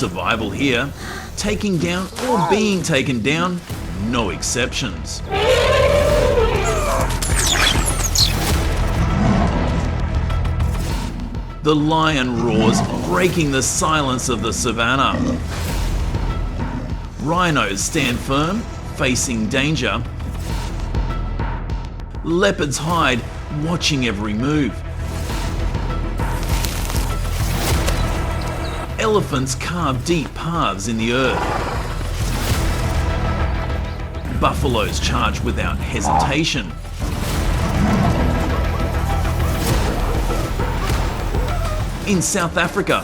Survival here. Taking down or being taken down, no exceptions. The lion roars, breaking the silence of the savannah. Rhinos stand firm, facing danger. Leopards hide, watching every move. Elephants carve deep paths in the earth. Buffaloes charge without hesitation. In South Africa,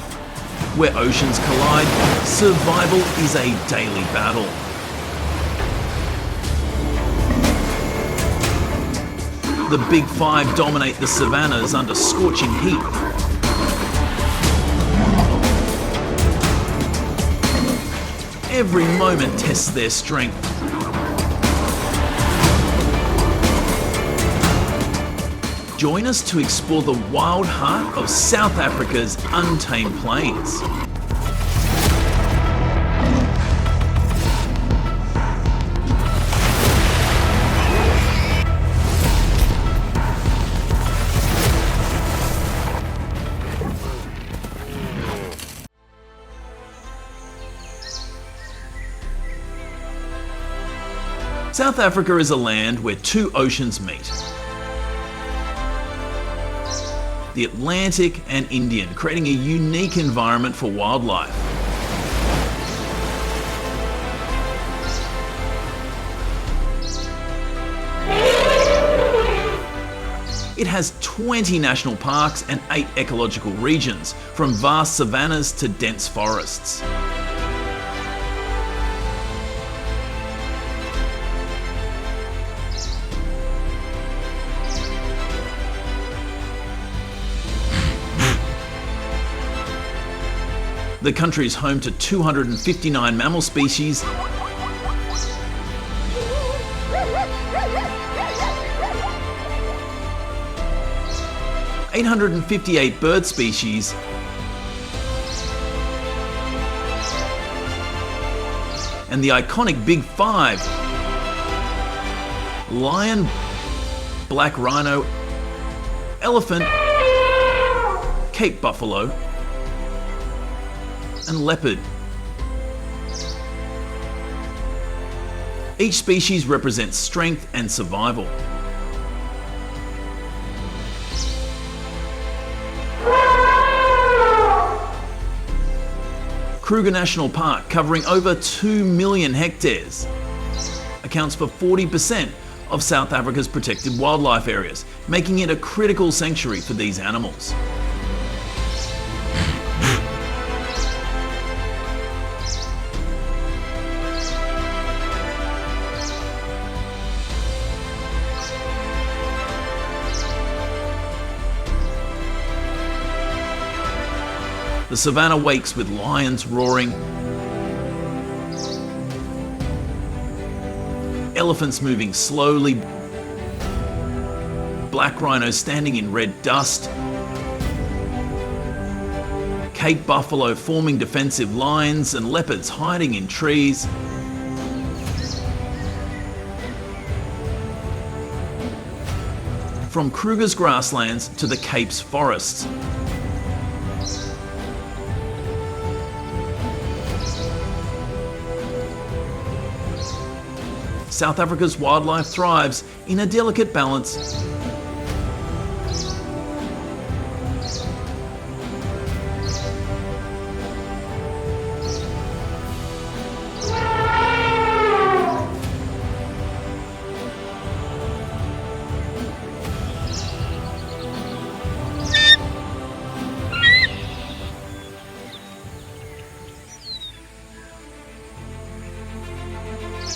where oceans collide, survival is a daily battle. The Big Five dominate the savannas under scorching heat. Every moment tests their strength. Join us to explore the wild heart of South Africa's untamed plains. South Africa is a land where two oceans meet. The Atlantic and Indian, creating a unique environment for wildlife. It has 20 national parks and 8 ecological regions, from vast savannas to dense forests. The country is home to 259 mammal species, 858 bird species, and the iconic Big Five: lion, black rhino, elephant, Cape buffalo, and leopard. Each species represents strength and survival. Kruger National Park, covering over 2 million hectares, accounts for 40% of South Africa's protected wildlife areas, making it a critical sanctuary for these animals. The savannah wakes with lions roaring, elephants moving slowly, black rhinos standing in red dust, Cape buffalo forming defensive lines, and leopards hiding in trees. From Kruger's grasslands to the Cape's forests, South Africa's wildlife thrives in a delicate balance.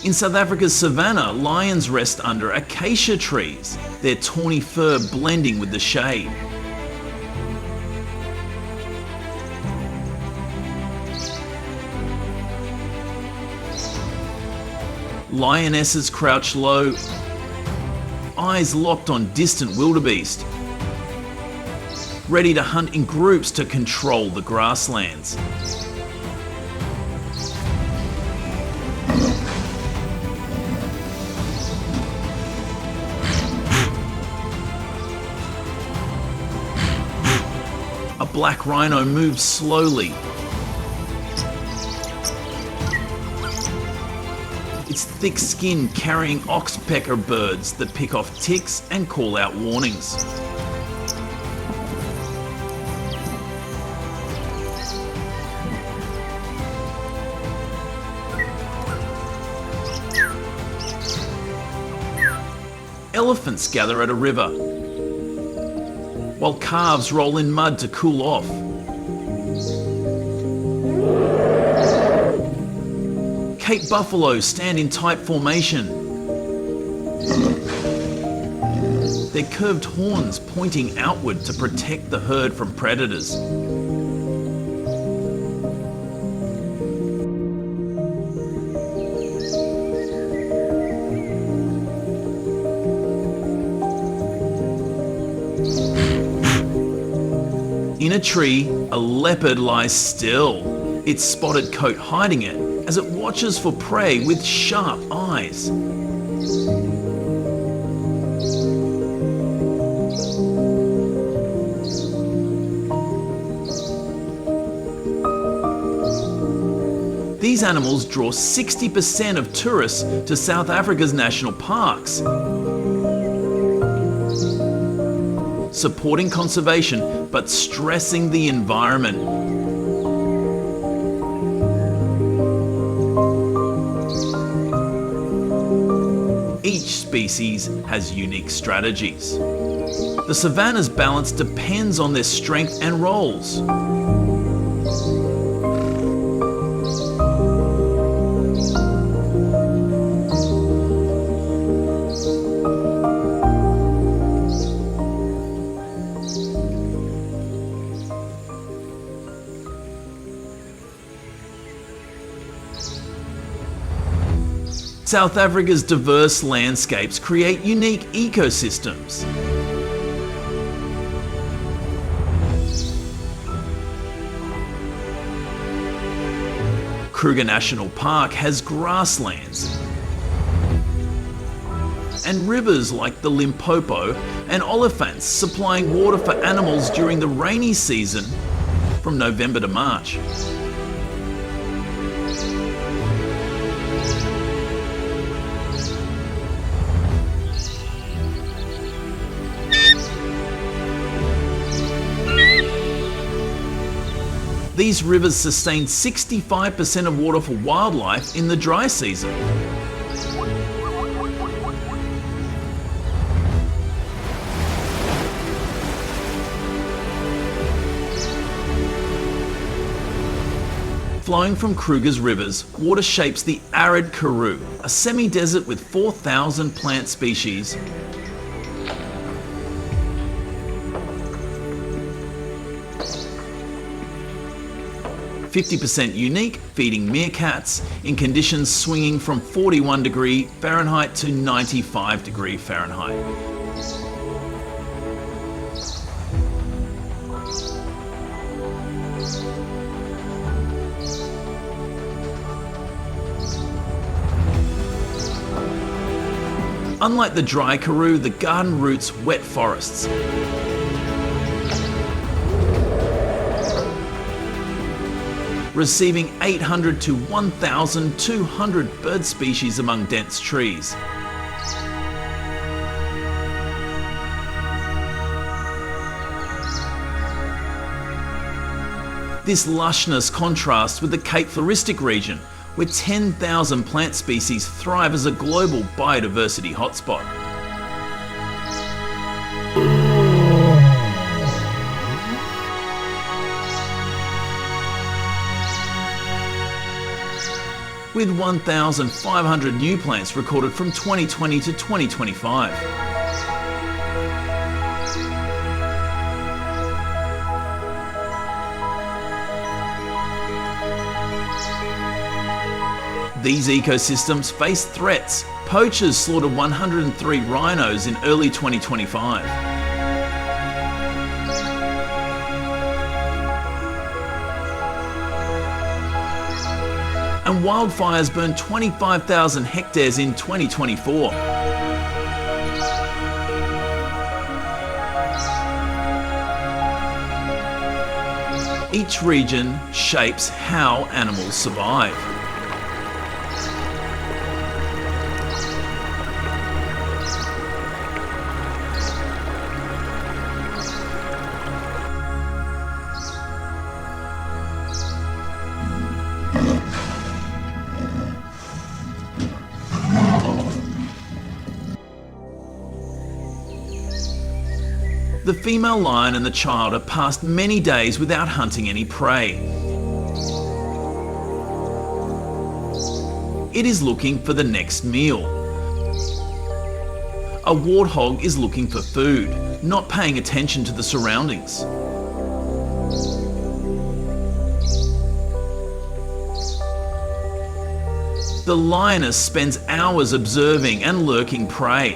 In South Africa's savannah, lions rest under acacia trees, their tawny fur blending with the shade. Lionesses crouch low, eyes locked on distant wildebeest, ready to hunt in groups to control the grasslands. black rhino moves slowly. Its thick skin carrying oxpecker birds that pick off ticks and call out warnings. Elephants gather at a river, while calves roll in mud to cool off. Cape buffalo stand in tight formation, their curved horns pointing outward to protect the herd from predators. In a tree, a leopard lies still, its spotted coat hiding it as it watches for prey with sharp eyes. These animals draw 60% of tourists to South Africa's national parks, supporting conservation but stressing the environment. Each species has unique strategies. The Savannah's balance depends on their strength and roles. South Africa's diverse landscapes create unique ecosystems. Kruger National Park has grasslands and rivers like the Limpopo and Olifants supplying water for animals during the rainy season from November to March. These rivers sustain 65% of water for wildlife in the dry season. Flowing from Kruger's rivers, water shapes the arid Karoo, a semi-desert with 4,000 plant species. %50 unique, feeding meerkats in conditions swinging from 41° Fahrenheit to 95° Fahrenheit. Unlike the dry Karoo, the garden roots wet forests. Receiving 800 to 1,200 bird species among dense trees. This lushness contrasts with the Cape Floristic region, where 10,000 plant species thrive as a global biodiversity hotspot. With 1,500 new plants recorded from 2020 to 2025. These ecosystems face threats. Poachers slaughtered 103 rhinos in early 2025. And wildfires burned 25,000 hectares in 2024. Each region shapes how animals survive. The female lion and the child have passed many days without hunting any prey. It is looking for the next meal. A warthog is looking for food, not paying attention to the surroundings. The lioness spends hours observing and lurking prey.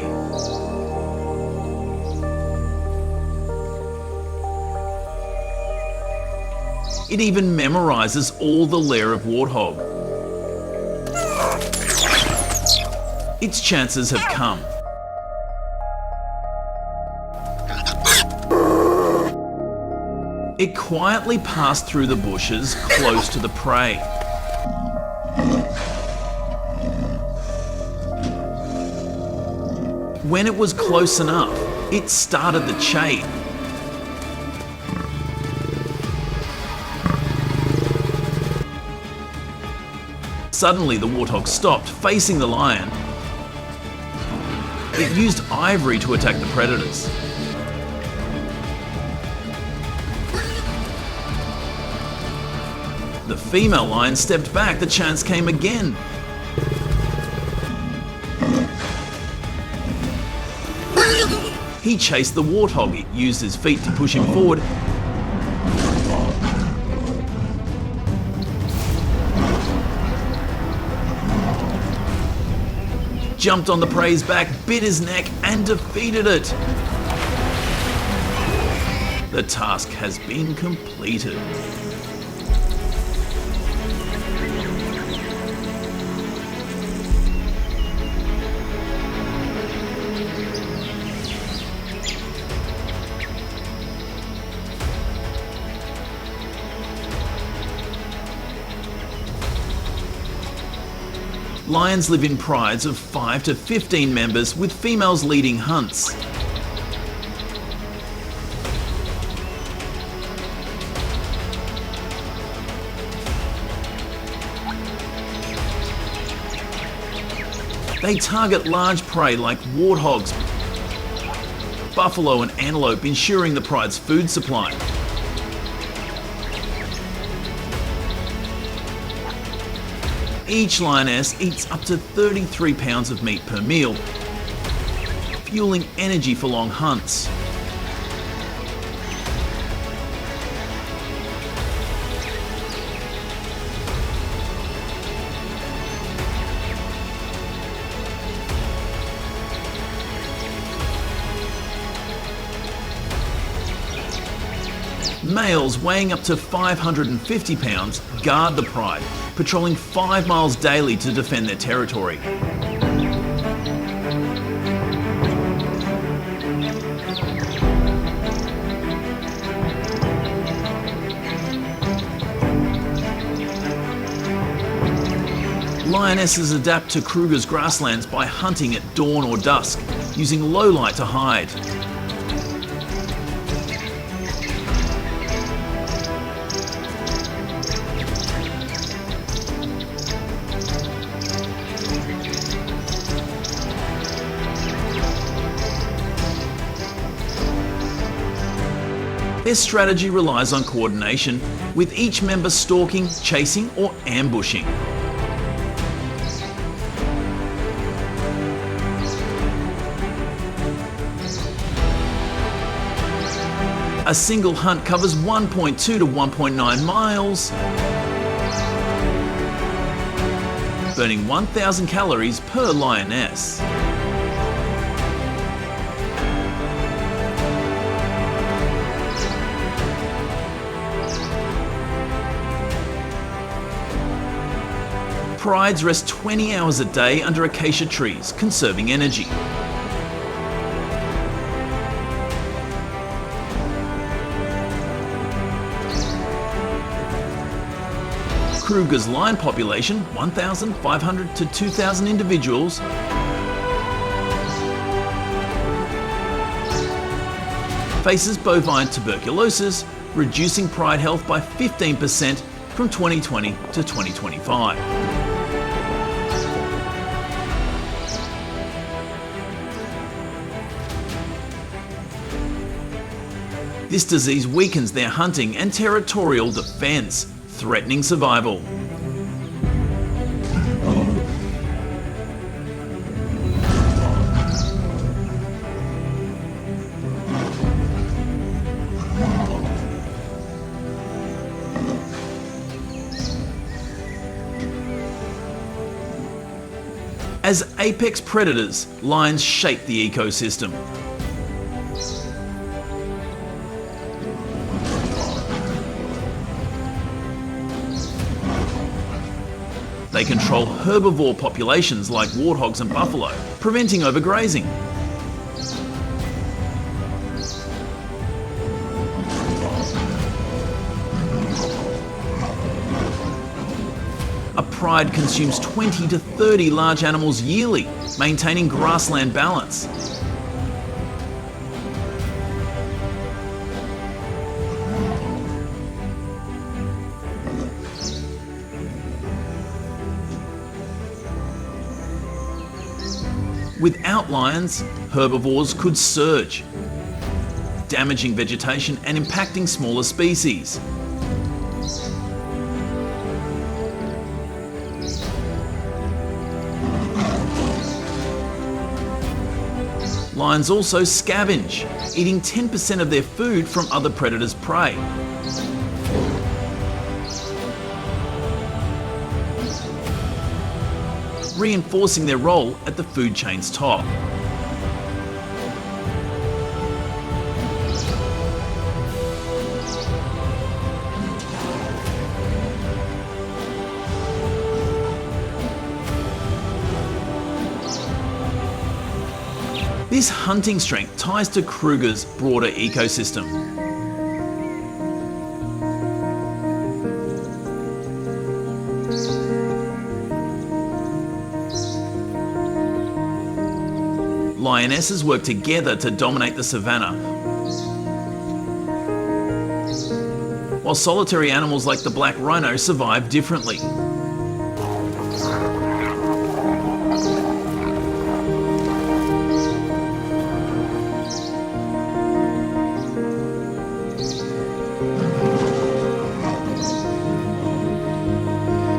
It even memorizes all the lair of warthog. Its chances have come. It quietly passed through the bushes close to the prey. When it was close enough, it started the chase. Suddenly, the warthog stopped, facing the lion. It used ivory to attack the predators. The female lion stepped back. The chance came again. He chased the warthog. It used his feet to push him forward. Jumped on the prey's back, bit his neck, and defeated it. The task has been completed. Lions live in prides of 5 to 15 members, with females leading hunts. They target large prey like warthogs, buffalo and antelope, ensuring the pride's food supply. Each lioness eats up to 33 pounds of meat per meal, fueling energy for long hunts. Males weighing up to 550 pounds guard the pride, patrolling 5 miles daily to defend their territory. Lionesses adapt to Kruger's grasslands by hunting at dawn or dusk, using low light to hide. Their strategy relies on coordination, with each member stalking, chasing, or ambushing. A single hunt covers 1.2 to 1.9 miles, burning 1,000 calories per lioness. Prides rest 20 hours a day under acacia trees, conserving energy. Kruger's lion population, 1,500 to 2,000 individuals, faces bovine tuberculosis, reducing pride health by 15% from 2020 to 2025. This disease weakens their hunting and territorial defense, threatening survival. As apex predators, lions shape the ecosystem. They control herbivore populations like warthogs and buffalo, preventing overgrazing. A pride consumes 20 to 30 large animals yearly, maintaining grassland balance. Without lions, herbivores could surge, damaging vegetation and impacting smaller species. Lions also scavenge, eating 10% of their food from other predators' prey. Reinforcing their role at the food chain's top. This hunting strength ties to Kruger's broader ecosystem. Lionesses work together to dominate the savannah, while solitary animals like the black rhino survive differently.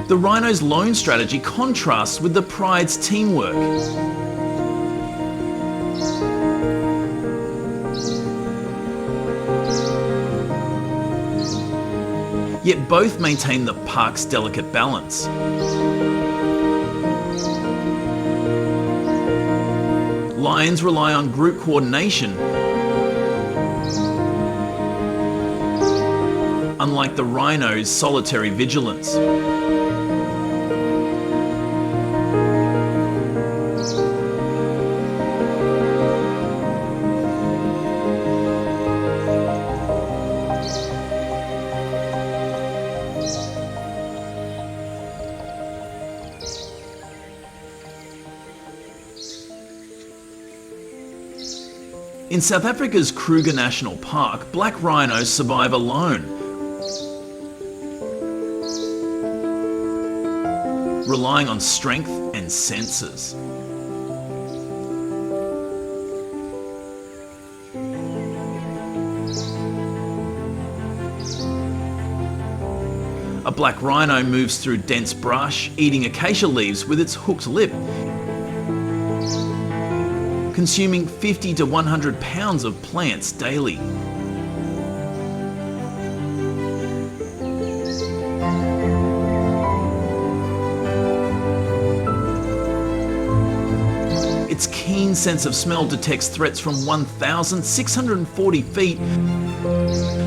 The rhino's lone strategy contrasts with the pride's teamwork. Yet both maintain the park's delicate balance. Lions rely on group coordination, unlike the rhino's solitary vigilance. In South Africa's Kruger National Park, black rhinos survive alone, relying on strength and senses. A black rhino moves through dense brush, eating acacia leaves with its hooked lip, consuming 50 to 100 pounds of plants daily. Its keen sense of smell detects threats from 1,640 feet,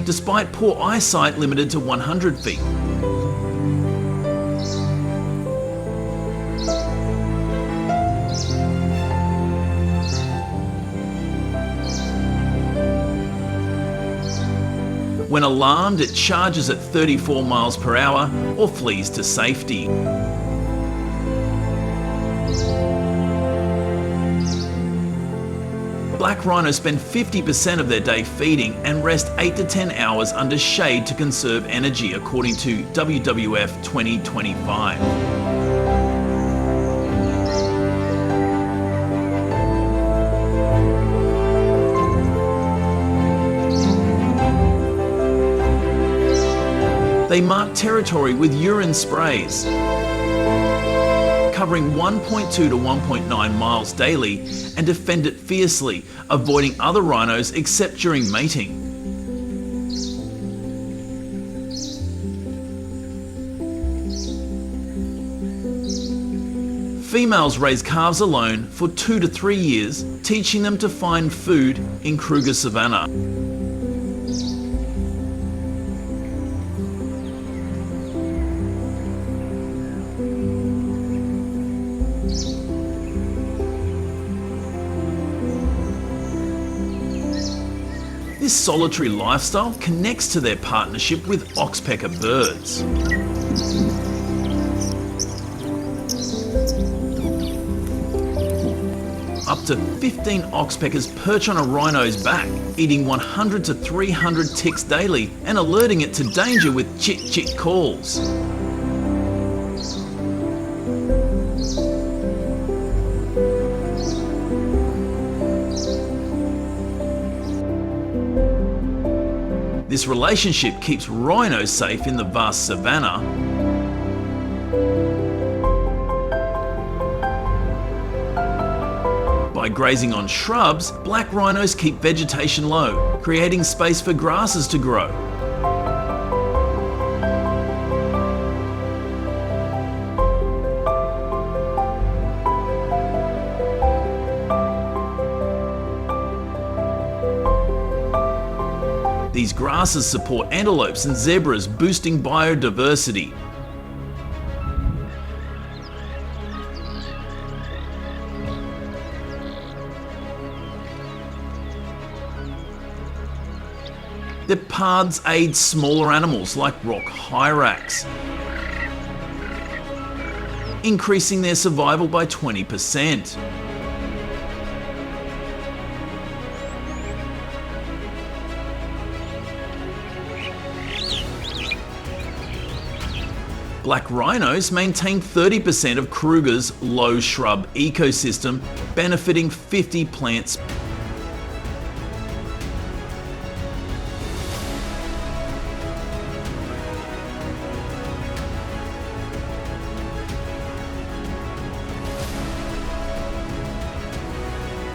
despite poor eyesight limited to 100 feet. When alarmed, it charges at 34 miles per hour or flees to safety. Black rhinos spend 50% of their day feeding and rest 8 to 10 hours under shade to conserve energy, according to WWF 2025. They mark territory with urine sprays, covering 1.2 to 1.9 miles daily, and defend it fiercely, avoiding other rhinos except during mating. Females raise calves alone for 2 to 3 years, teaching them to find food in Kruger Savannah. This solitary lifestyle connects to their partnership with oxpecker birds. Up to 15 oxpeckers perch on a rhino's back, eating 100 to 300 ticks daily and alerting it to danger with chick-chick calls. This relationship keeps rhinos safe in the vast savannah. By grazing on shrubs, black rhinos keep vegetation low, creating space for grasses to grow. These grasses support antelopes and zebras, boosting biodiversity. Their paths aid smaller animals like rock hyrax, increasing their survival by 20%. Black rhinos maintain 30% of Kruger's low shrub ecosystem, benefiting 50 plants.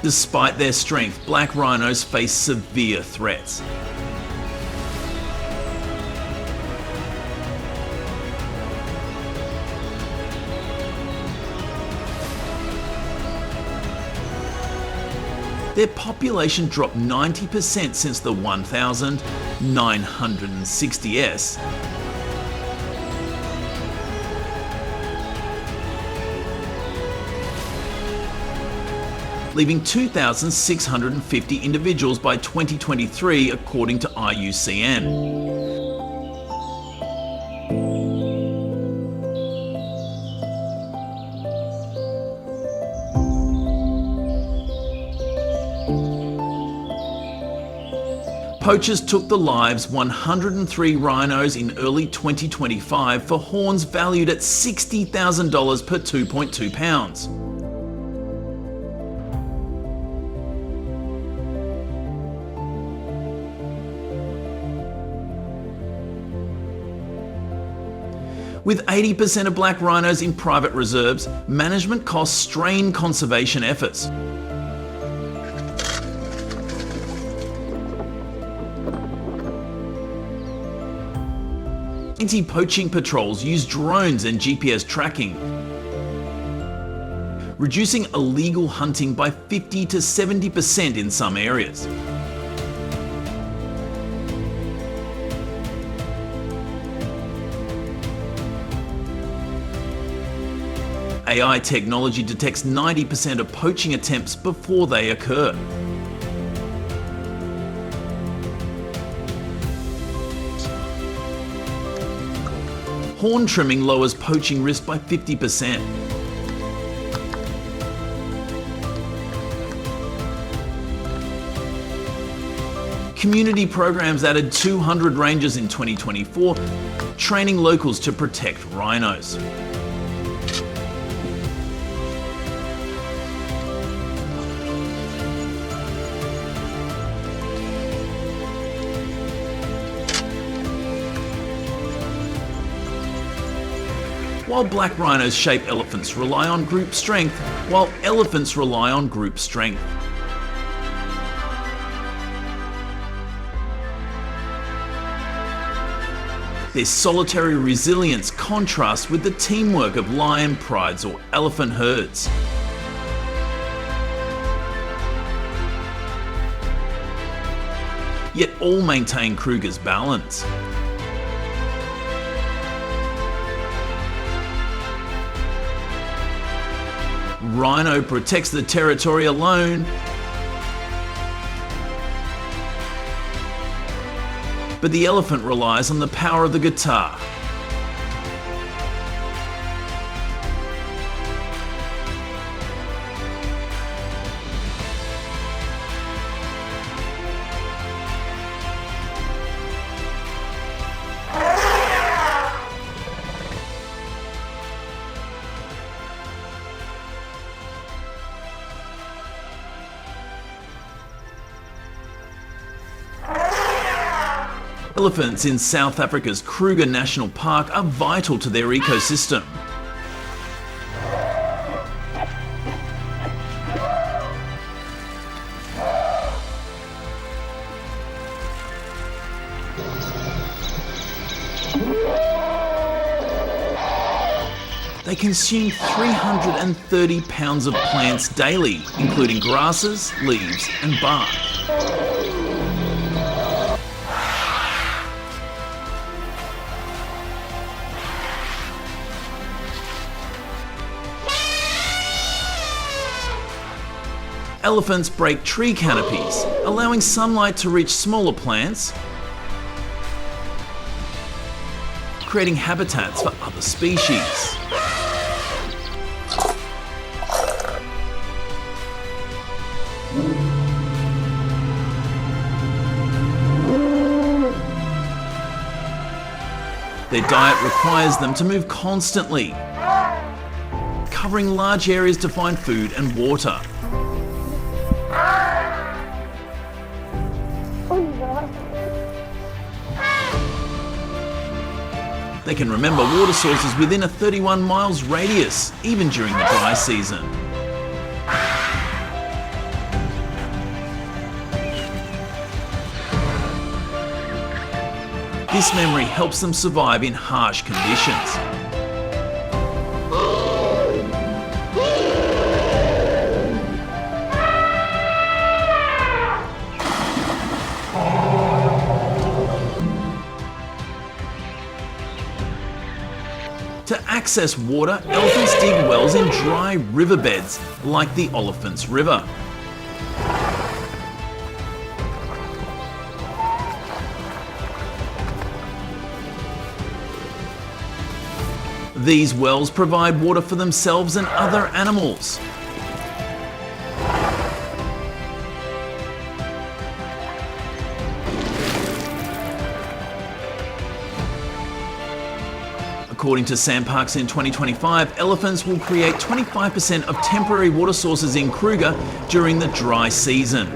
Despite their strength, black rhinos face severe threats. Their population dropped 90% since the 1960s. Leaving 2,650 individuals by 2023, according to IUCN. Poachers took the lives 103 rhinos in early 2025 for horns valued at $60,000 per 2.2 pounds. With 80% of black rhinos in private reserves, management costs strain conservation efforts. Anti-poaching patrols use drones and GPS tracking, reducing illegal hunting by 50 to 70% in some areas. AI technology detects 90% of poaching attempts before they occur. Horn trimming lowers poaching risk by 50%. Community programs added 200 rangers in 2024, training locals to protect rhinos. While black rhinos shape elephants rely on group strength, while elephants rely on group strength. Their solitary resilience contrasts with the teamwork of lion prides or elephant herds. Yet all maintain Kruger's balance. Rhino protects the territory alone, but the elephant relies on the power of the guitar. Elephants in South Africa's Kruger National Park are vital to their ecosystem. They consume 330 pounds of plants daily, including grasses, leaves, and bark. Elephants break tree canopies, allowing sunlight to reach smaller plants, creating habitats for other species. Their diet requires them to move constantly, covering large areas to find food and water. They can remember water sources within a 31 miles radius, even during the dry season. This memory helps them survive in harsh conditions. To access water, elephants dig wells in dry riverbeds, like the Oliphants River. These wells provide water for themselves and other animals. According to SandParks in 2025, elephants will create 25% of temporary water sources in Kruger during the dry season.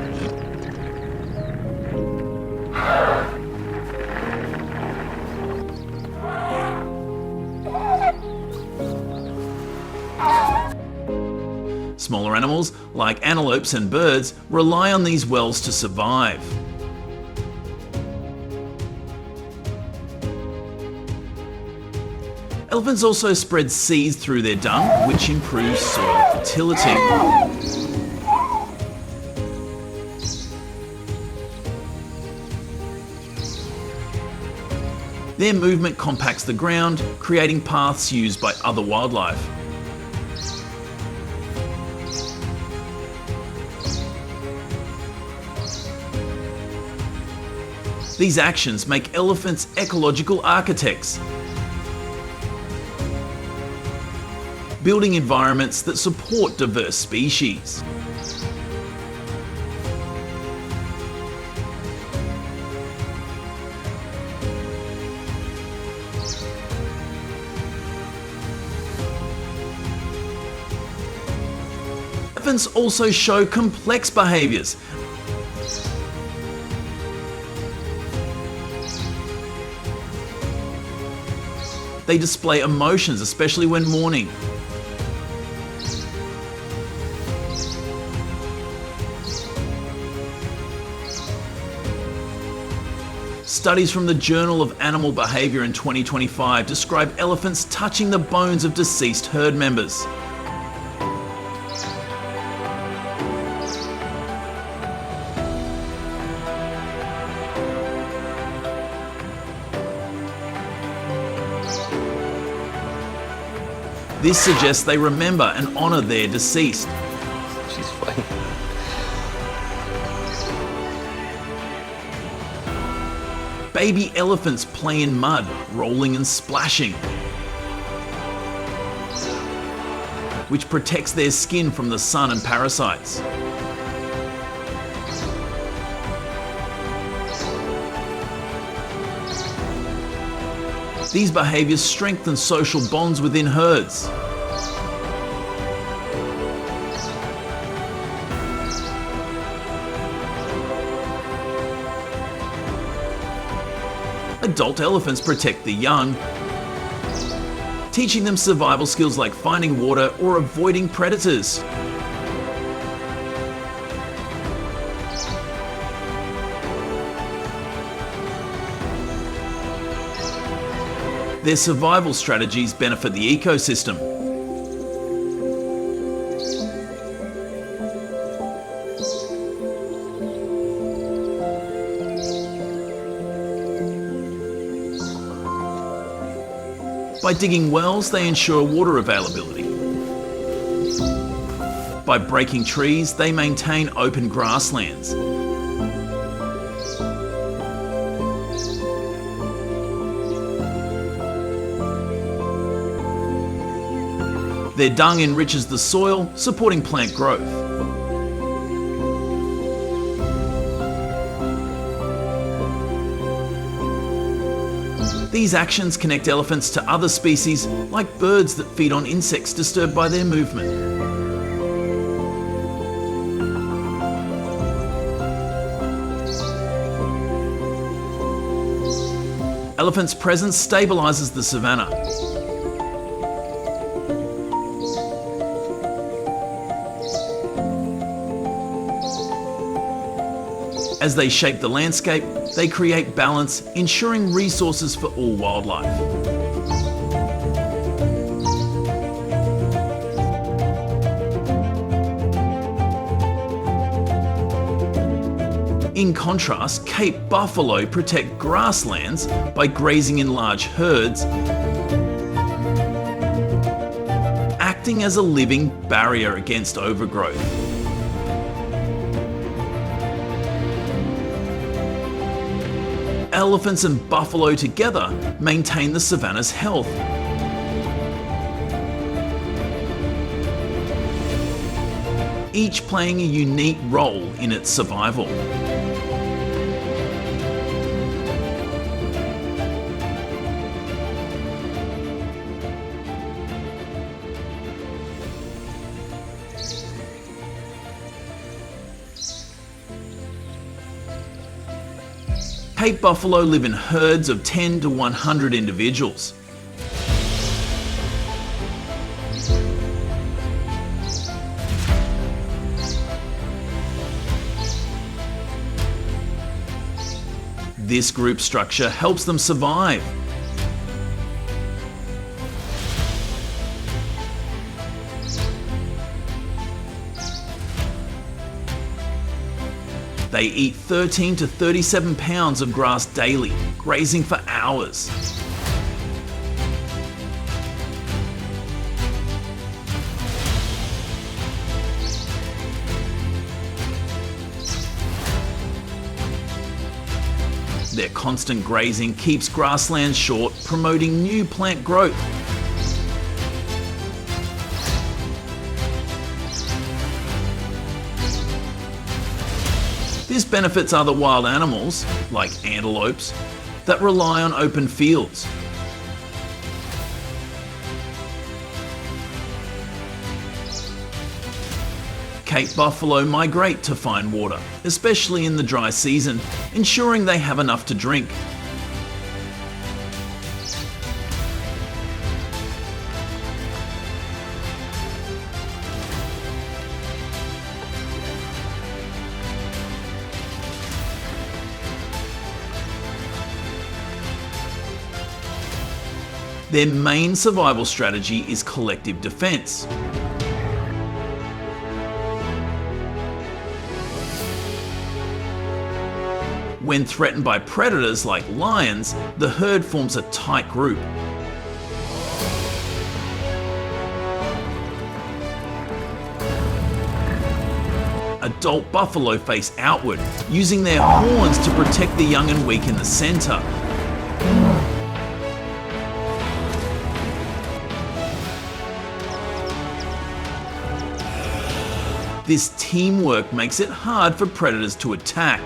Smaller animals, like antelopes and birds, rely on these wells to survive. Elephants also spread seeds through their dung, which improves soil fertility. Their movement compacts the ground, creating paths used by other wildlife. These actions make elephants ecological architects. building environments that support diverse species. Elephants also show complex behaviours. They display emotions, especially when mourning. Studies from the Journal of Animal Behaviour in 2025 describe elephants touching the bones of deceased herd members. This suggests they remember and honour their deceased. She's funny. Baby elephants play in mud, rolling and splashing, which protects their skin from the sun and parasites. These behaviours strengthen social bonds within herds. Adult elephants protect the young, teaching them survival skills like finding water or avoiding predators. Their survival strategies benefit the ecosystem. By digging wells, they ensure water availability. By breaking trees, they maintain open grasslands. Their dung enriches the soil, supporting plant growth. These actions connect elephants to other species, like birds that feed on insects disturbed by their movement. Elephants' presence stabilizes the savannah. As they shape the landscape, they create balance, ensuring resources for all wildlife. In contrast, Cape buffalo protect grasslands by grazing in large herds, acting as a living barrier against overgrowth. Elephants and buffalo together maintain the savannah's health. Each playing a unique role in its survival. Cape buffalo live in herds of 10 to 100 individuals. This group structure helps them survive. They eat 13 to 37 pounds of grass daily, grazing for hours. Their constant grazing keeps grasslands short, promoting new plant growth. This benefits other wild animals, like antelopes, that rely on open fields. Cape buffalo migrate to find water, especially in the dry season, ensuring they have enough to drink. Their main survival strategy is collective defense. When threatened by predators like lions, the herd forms a tight group. Adult buffalo face outward, using their horns to protect the young and weak in the center. This teamwork makes it hard for predators to attack.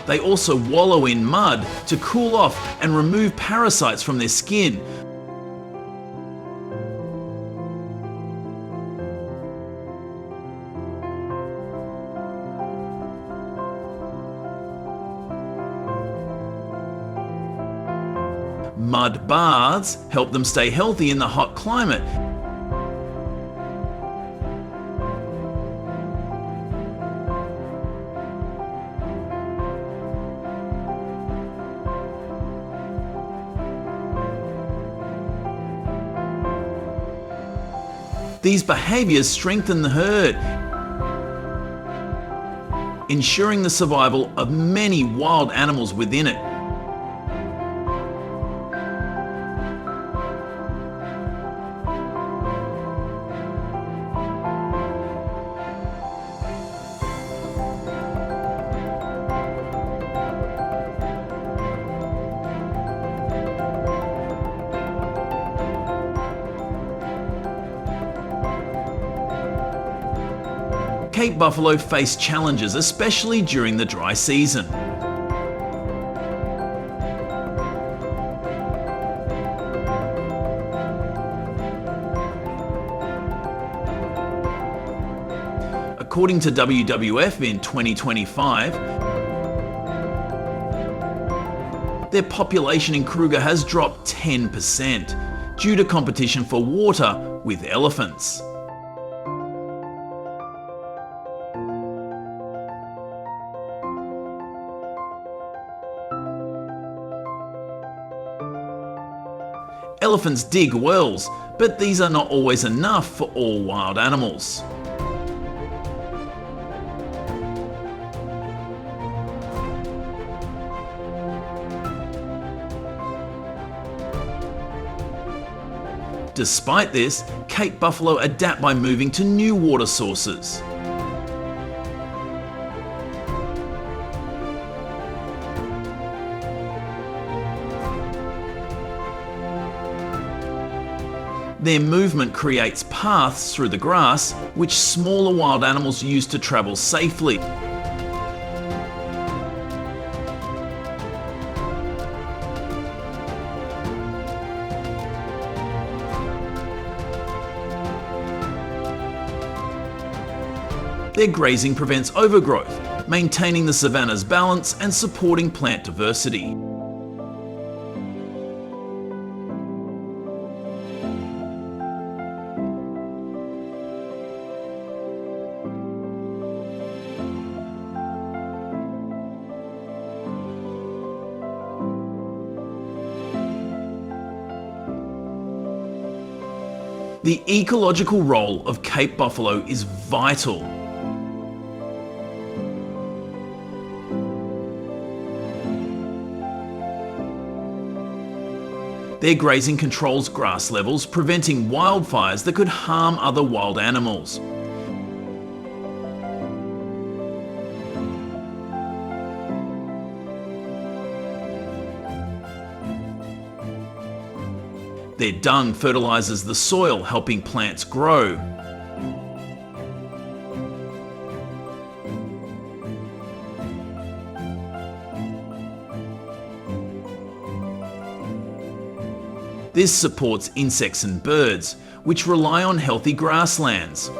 They also wallow in mud to cool off and remove parasites from their skin. Mud baths help them stay healthy in the hot climate. These behaviours strengthen the herd, ensuring the survival of many wild animals within it. Cape buffalo face challenges, especially during the dry season. According to WWF in 2025, their population in Kruger has dropped 10% due to competition for water with elephants. Elephants dig wells, but these are not always enough for all wild animals. Despite this, Cape buffalo adapt by moving to new water sources. Their movement creates paths through the grass, which smaller wild animals use to travel safely. Their grazing prevents overgrowth, maintaining the savannah's balance and supporting plant diversity. The ecological role of Cape buffalo is vital. Their grazing controls grass levels, preventing wildfires that could harm other wild animals. Their dung fertilizes the soil, helping plants grow. This supports insects and birds, which rely on healthy grasslands.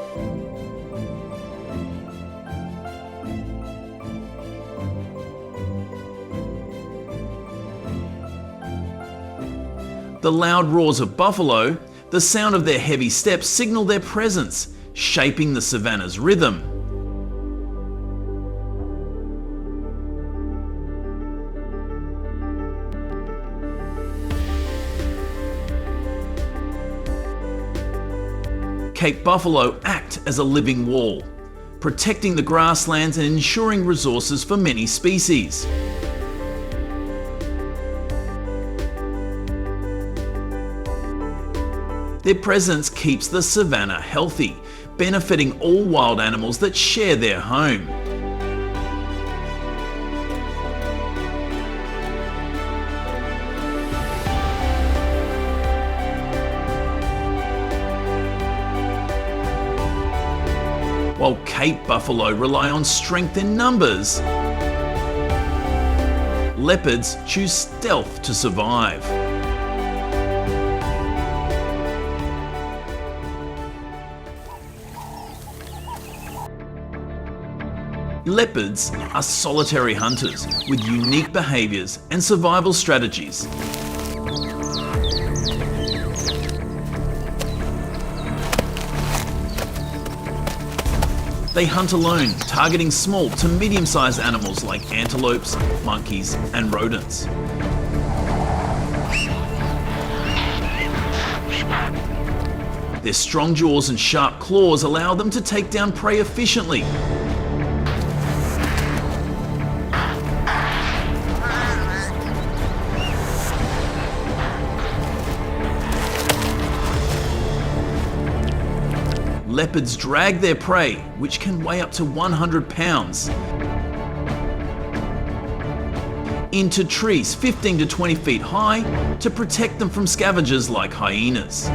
The loud roars of buffalo, the sound of their heavy steps signal their presence, shaping the savannah's rhythm. Cape buffalo act as a living wall, protecting the grasslands and ensuring resources for many species. Their presence keeps the savannah healthy, benefiting all wild animals that share their home. While Cape buffalo rely on strength in numbers, leopards choose stealth to survive. Leopards are solitary hunters with unique behaviours and survival strategies. They hunt alone, targeting small to medium-sized animals like antelopes, monkeys, and rodents. Their strong jaws and sharp claws allow them to take down prey efficiently. Leopards drag their prey, which can weigh up to 100 pounds, into trees 15 to 20 feet high to protect them from scavengers like hyenas.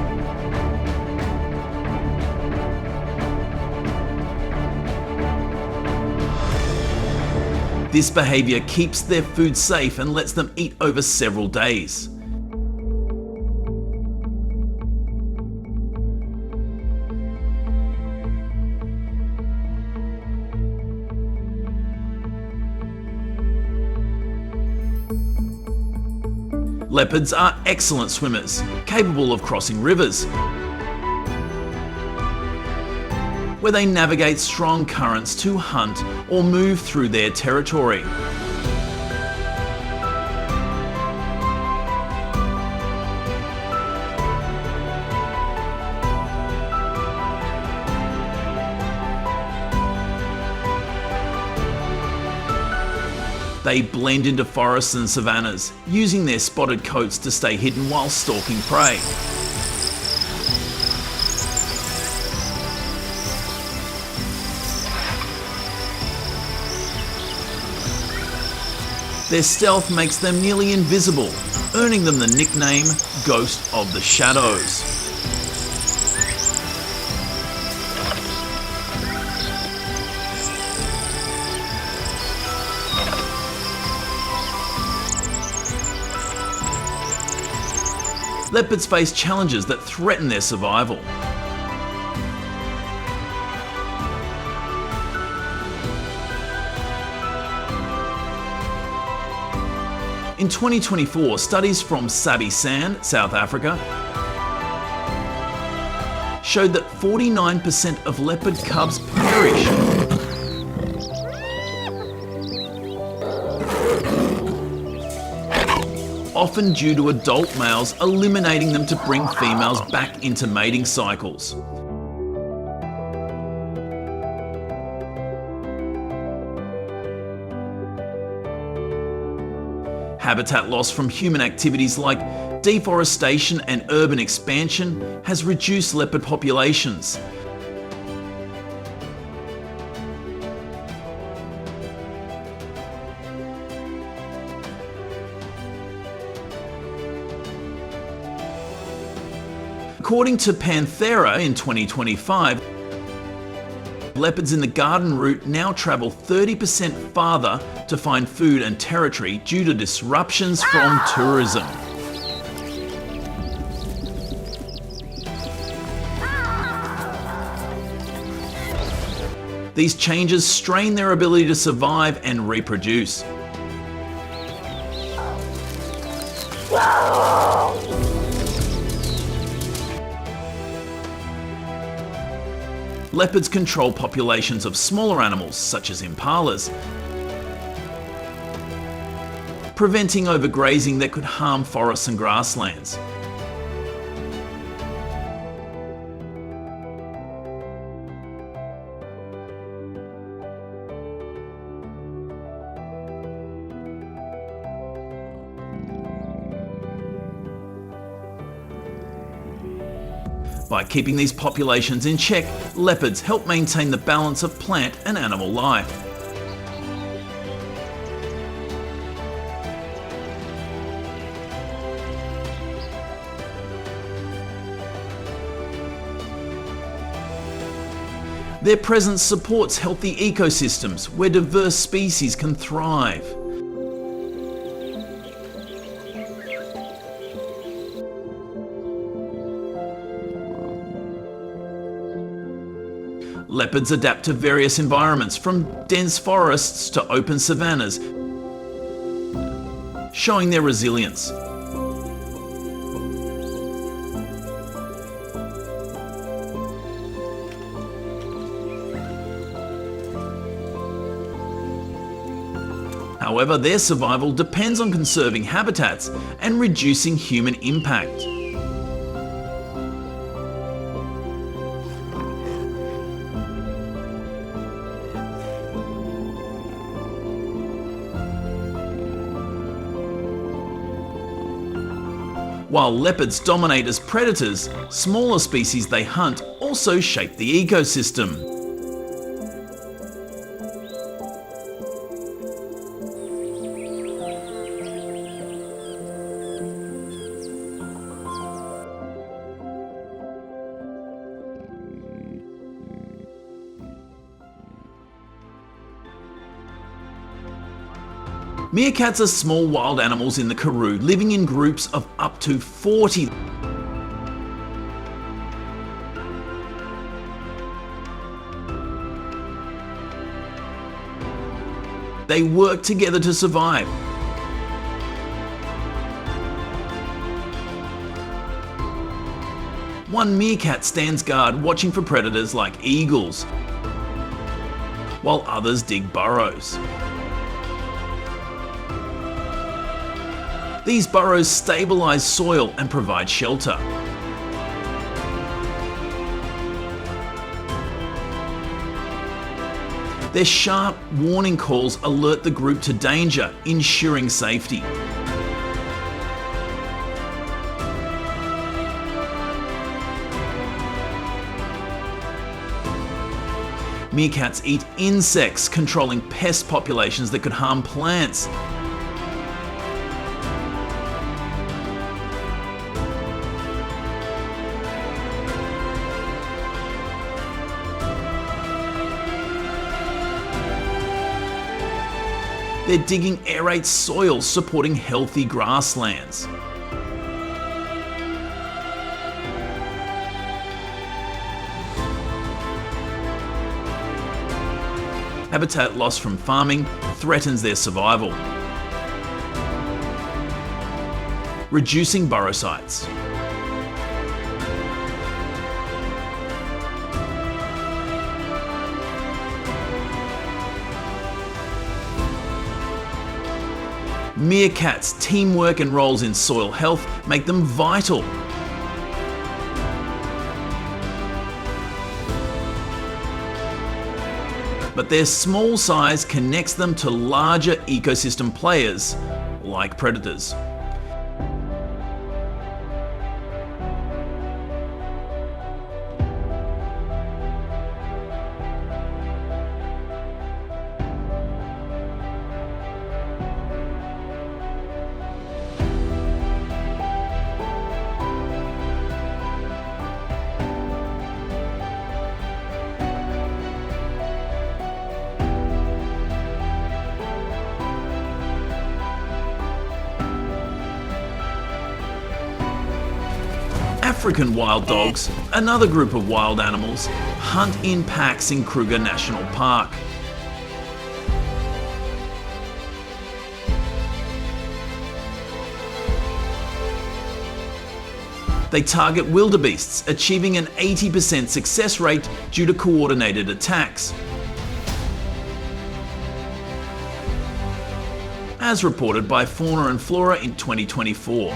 This behaviour keeps their food safe and lets them eat over several days. Leopards are excellent swimmers, capable of crossing rivers, where they navigate strong currents to hunt or move through their territory. They blend into forests and savannas, using their spotted coats to stay hidden while stalking prey. Their stealth makes them nearly invisible, earning them the nickname Ghost of the Shadows. Leopards face challenges that threaten their survival. In 2024, studies from Sabi Sand, South Africa, showed that 49% of leopard cubs perish. Often due to adult males eliminating them to bring females back into mating cycles. Habitat loss from human activities like deforestation and urban expansion has reduced leopard populations. According to Panthera in 2025, leopards in the garden route now travel 30% farther to find food and territory due to disruptions from tourism. These changes strain their ability to survive and reproduce. Leopards control populations of smaller animals, such as impalas, preventing overgrazing that could harm forests and grasslands. By keeping these populations in check, leopards help maintain the balance of plant and animal life. Their presence supports healthy ecosystems where diverse species can thrive. Leopards adapt to various environments, from dense forests to open savannas, showing their resilience. However, their survival depends on conserving habitats and reducing human impact. While leopards dominate as predators, smaller species they hunt also shape the ecosystem. Meerkats are small wild animals in the Karoo, living in groups of up to 40. They work together to survive. One meerkat stands guard, watching for predators like eagles, while others dig burrows. These burrows stabilize soil and provide shelter. Their sharp warning calls alert the group to danger, ensuring safety. Meerkats eat insects, controlling pest populations that could harm plants. Their digging aerates soil, supporting healthy grasslands. Habitat loss from farming threatens their survival, reducing burrow sites. Meerkats' teamwork and roles in soil health make them vital. But their small size connects them to larger ecosystem players, like predators. African wild dogs, another group of wild animals, hunt in packs in Kruger National Park. They target wildebeests, achieving an 80% success rate due to coordinated attacks. As reported by Fauna and Flora in 2024.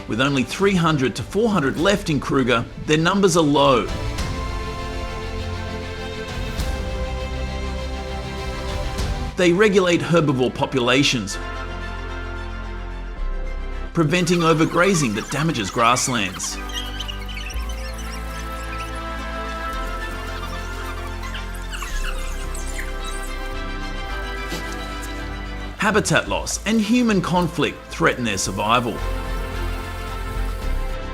With only 300 to 400 left in Kruger, their numbers are low. They regulate herbivore populations, preventing overgrazing that damages grasslands. Habitat loss and human conflict threaten their survival,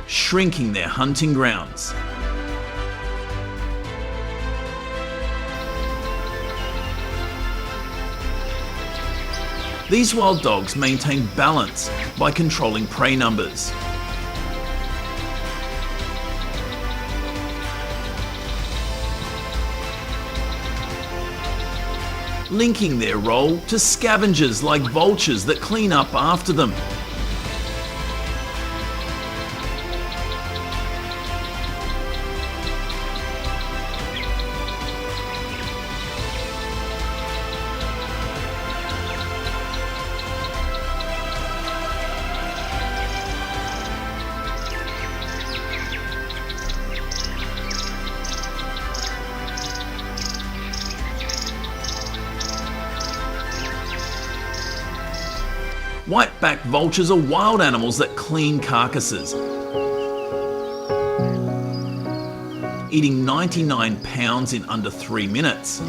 shrinking their hunting grounds. These wild dogs maintain balance by controlling prey numbers. Linking their role to scavengers like vultures that clean up after them. White-backed vultures are wild animals that clean carcasses, eating 99 pounds in under 3 minutes.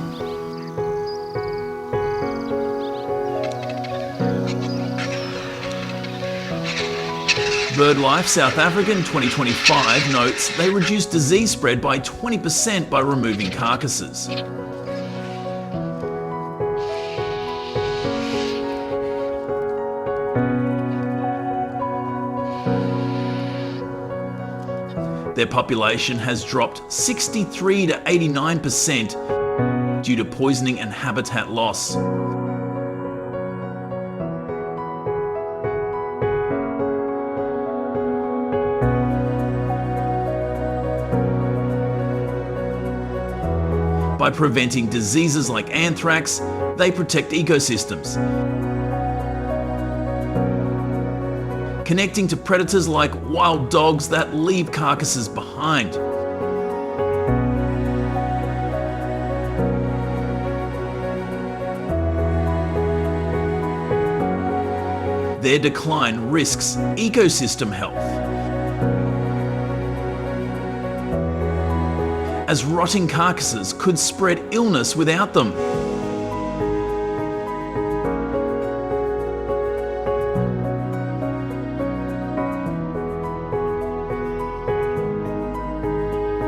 BirdLife South Africa in 2025 notes they reduced disease spread by 20% by removing carcasses. Their population has dropped 63 to 89% due to poisoning and habitat loss. By preventing diseases like anthrax, they protect ecosystems, connecting to predators like wild dogs that leave carcasses behind. Their decline risks ecosystem health, as rotting carcasses could spread illness without them.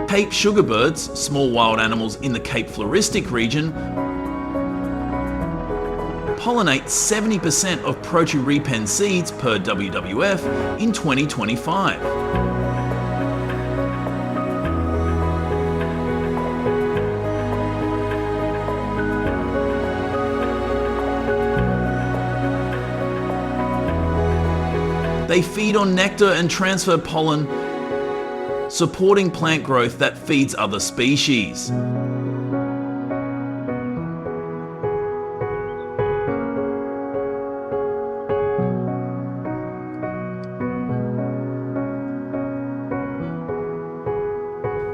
Cape sugarbirds, small wild animals in the Cape Floristic region, pollinate 70% of proterepen seeds per WWF in 2025. They feed on nectar and transfer pollen, supporting plant growth that feeds other species.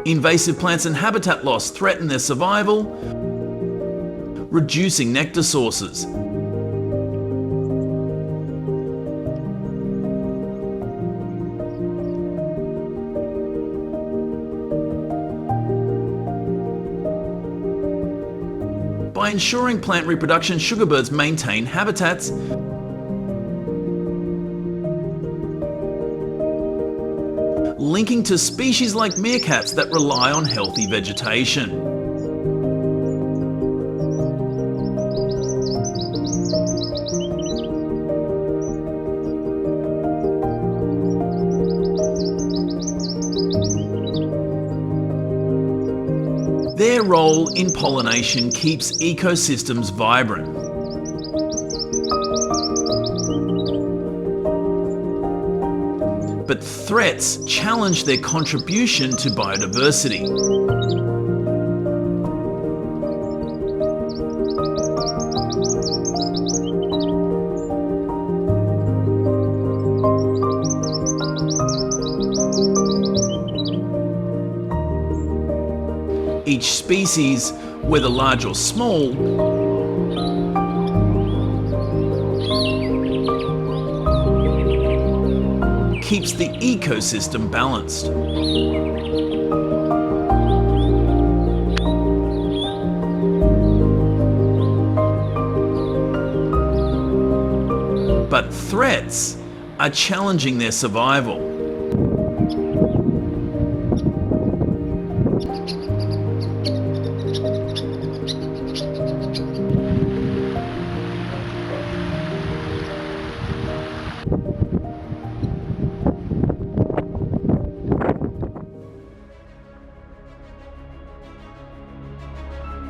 Invasive plants and habitat loss threaten their survival, reducing nectar sources. By ensuring plant reproduction, sugarbirds maintain habitats, linking to species like meerkats that rely on healthy vegetation. Their role in pollination keeps ecosystems vibrant. But threats challenge their contribution to biodiversity. Each species, whether large or small, keeps the ecosystem balanced. But threats are challenging their survival.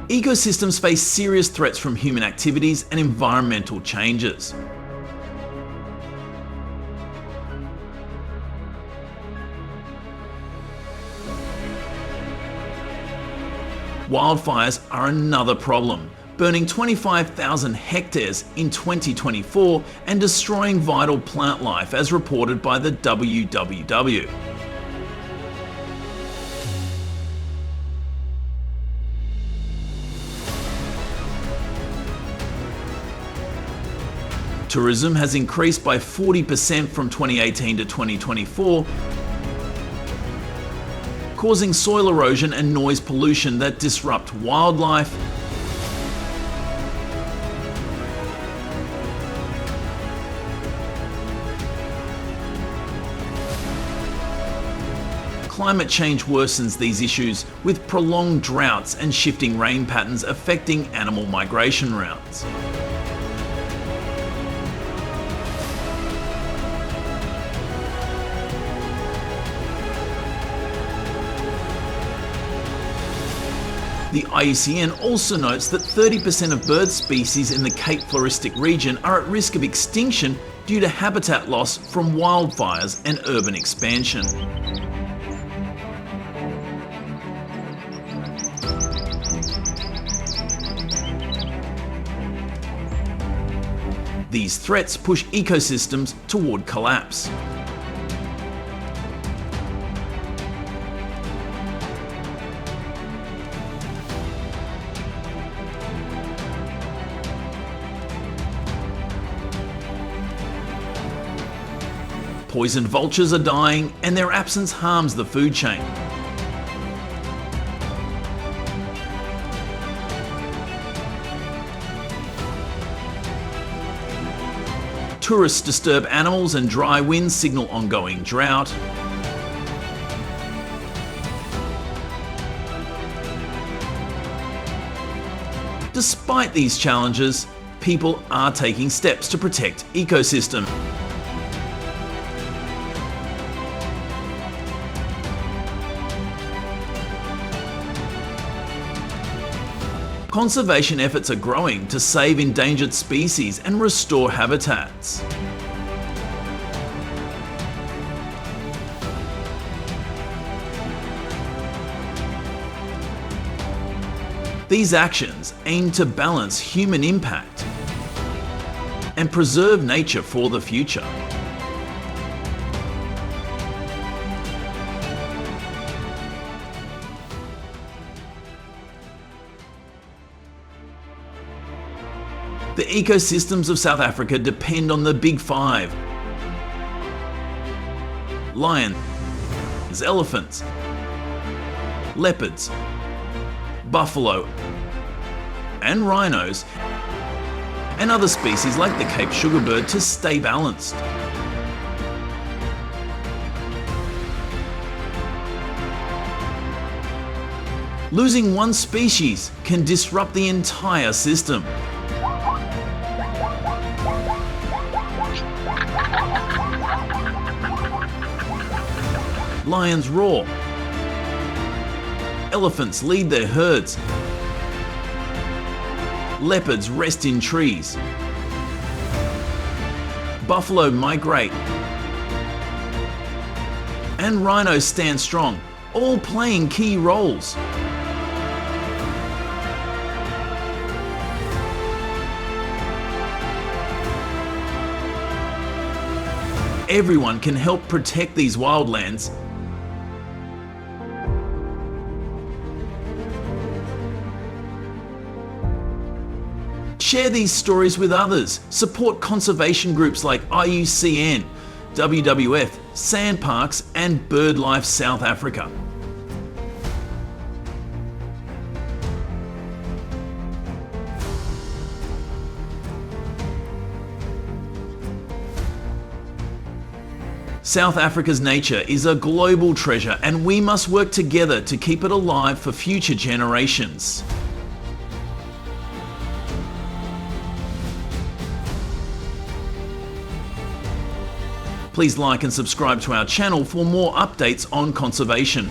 Ecosystems face serious threats from human activities and environmental changes. Wildfires are another problem, burning 25,000 hectares in 2024 and destroying vital plant life, as reported by the WWW. Tourism has increased by 40% from 2018 to 2024, causing soil erosion and noise pollution that disrupt wildlife, climate change worsens these issues with prolonged droughts and shifting rain patterns affecting animal migration routes. The IUCN also notes that 30% of bird species in the Cape Floristic region are at risk of extinction due to habitat loss from wildfires and urban expansion. These threats push ecosystems toward collapse. Poisoned vultures are dying, and their absence harms the food chain. Tourists disturb animals, and dry winds signal ongoing drought. Despite these challenges, people are taking steps to protect ecosystems. Conservation efforts are growing to save endangered species and restore habitats. These actions aim to balance human impact and preserve nature for the future. The ecosystems of South Africa depend on the Big Five: lions, elephants, leopards, buffalo, and rhinos, and other species like the Cape sugarbird to stay balanced. Losing one species can disrupt the entire system. Lions roar, Elephants lead their herds. Leopards rest in trees. Buffalo migrate. And rhinos stand strong, all playing key roles. Everyone can help protect these wildlands. Share these stories with others. Support conservation groups like IUCN, WWF, Sandparks, and BirdLife South Africa. South Africa's nature is a global treasure, and we must work together to keep it alive for future generations. Please like and subscribe to our channel for more updates on conservation.